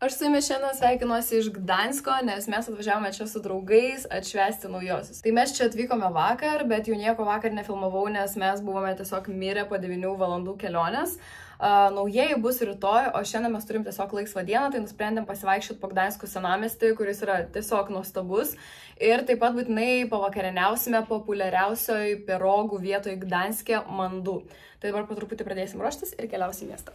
Aš su jumis šiandien sveikinuosi iš Gdansko, nes mes atvažiavome čia su draugais atšvęsti naujosius. Tai mes čia atvykome vakar, bet jau nieko vakar nefilmavau, nes mes buvome tiesiog mirę po 9 valandų kelionės. Naujieji bus rytoj, o šiandien mes turim tiesiog laisvą dieną, tai nusprendėm pasivaikščioti po Gdansko senamiestį, kuris yra tiesiog nuostabus. Ir taip pat būtinai pavakarieniausime populiariausioj pirogų vietoj Gdanske Mandu. Tai dabar po truputį pradėsim ruoštis ir keliausim į miestą.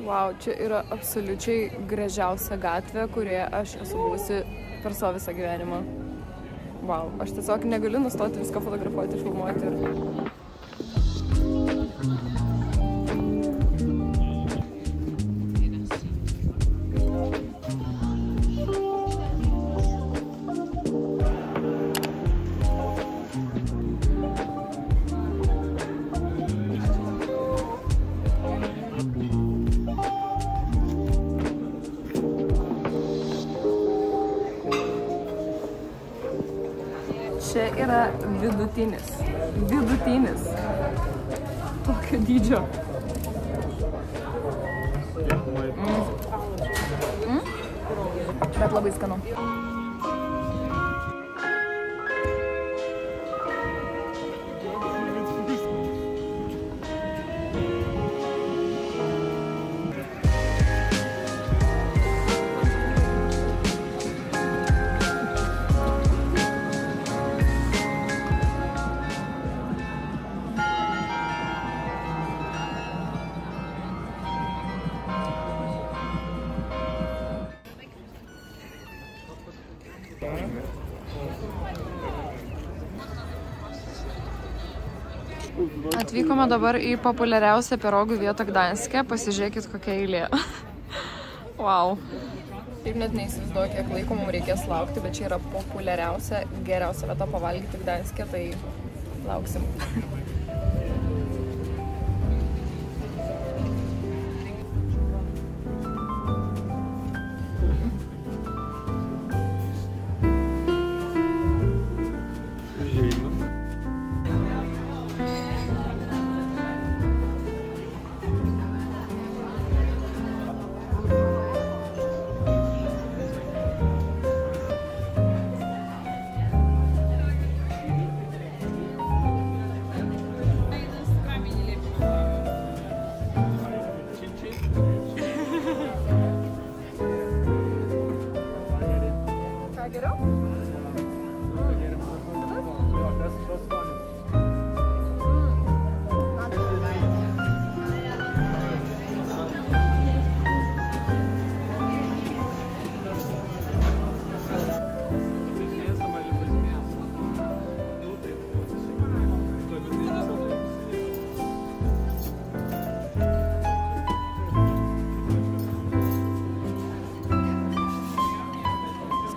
Wow, čia yra absoliučiai gražiausia gatvė, kurioje aš esu buvusi per savo visą gyvenimą. Wow, aš tiesiog negaliu nustoti viską fotografuoti ir filmuoti. Čia yra vidutinis. Tokio dydžio. Bet labai skanu. Atvykome dabar į populiariausią pirogų vietą Gdanske. Pasižiūrėkit, kokia eilė. Wow. Taip net neįsivaizduoju, kiek laiko mums reikės laukti, bet čia yra populiariausia, geriausia vieta pavalgyti Gdanske, tai lauksim.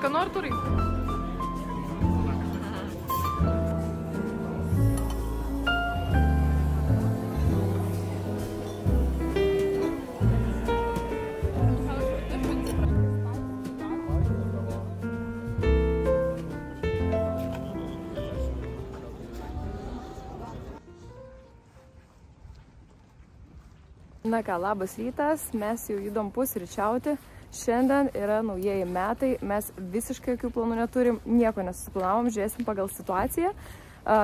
Skanu, Artūrai? Na ką, labas rytas, mes jau judom pusryčiauti. Šiandien yra naujieji metai, mes visiškai jokių planų neturim, nieko nesusiplanavom, žiūrėsim pagal situaciją.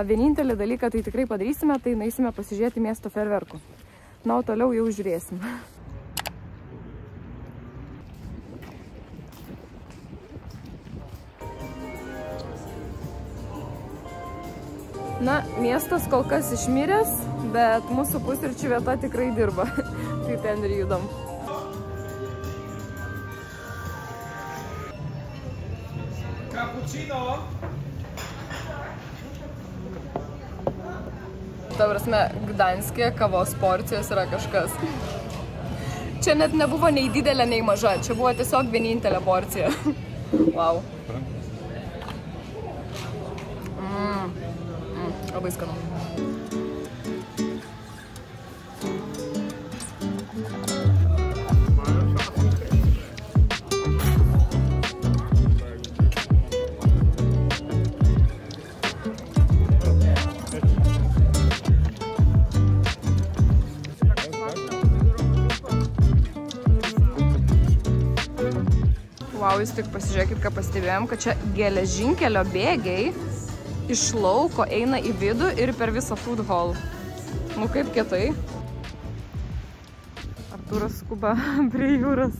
Vienintelį dalyką tai tikrai padarysime, tai nueisime pasižiūrėti miesto fejerverkų. Na, o toliau jau žiūrėsim. Na, miestas kol kas išmiręs, bet mūsų pusryčių vieta tikrai dirba. Tai ten ir judam. Cappuccino. Ta prasme, Gdanske kavos porcijos yra kažkas. Čia net nebuvo nei didelė, nei maža. Čia buvo tiesiog vienintelė porcija. Wow. Labai skanu. Wow, jūs tik pasižiūrėkit, ką pastebėjom, kad čia geležinkelio bėgiai iš lauko eina į vidų ir per visą food hall. Nu kaip kietai. Artūras skuba prie jūros.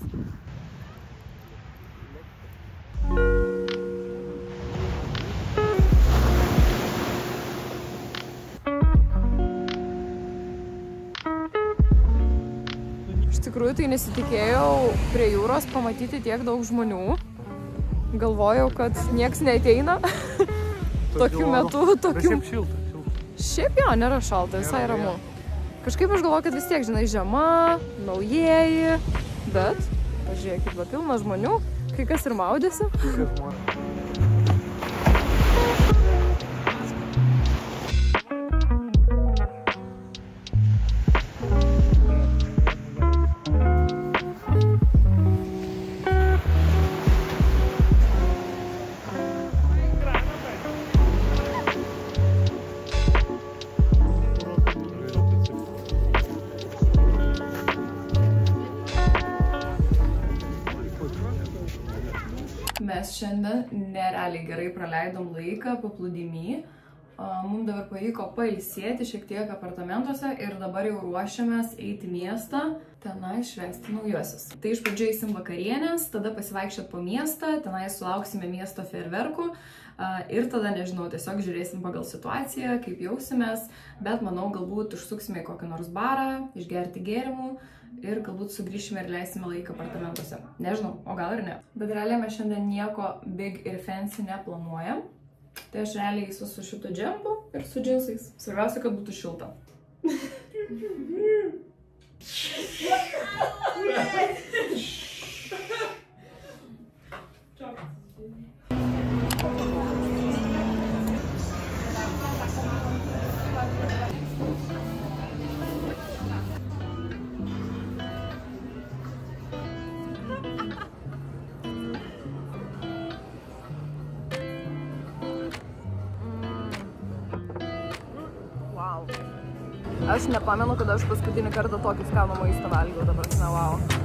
Iš tikrųjų, tai nesitikėjau prie jūros pamatyti tiek daug žmonių. Galvojau, kad nieks neateina. Tokiu metu, tokiu... Šiaip jo, nėra šalta, visai ramu. Kažkaip aš galvoju, kad vis tiek, žinai, žiema, naujieji. Bet, pažiūrėkit, va pilna žmonių, kai kas ir maudėsi. Mes šiandien nerealiai gerai praleidom laiką paplūdimy. Mums dabar pavyko pailsėti šiek tiek apartamentuose ir dabar jau ruošiamės eiti į miestą, tenai švęsti naujuosius. Tai iš pradžių eisim vakarienės, tada pasivaikščiot po miestą, tenai sulauksime miesto fejerverkų ir tada, nežinau, tiesiog žiūrėsim pagal situaciją, kaip jausimės, bet manau, galbūt užsuksime į kokį nors barą, išgerti gėrimų ir galbūt sugrįšime ir leisime laiką apartamentuose. Nežinau, o gal ir ne. Bet realiai mes šiandien nieko big ir fancy neplanuojam. Tai aš realiai eisiu su šitu džempu ir su džinsais. Svarbiausia, kad būtų šilta. Aš nepamenu, kad aš paskutinį kartą tokį skanų maistą valgiau, ta prasme, wow.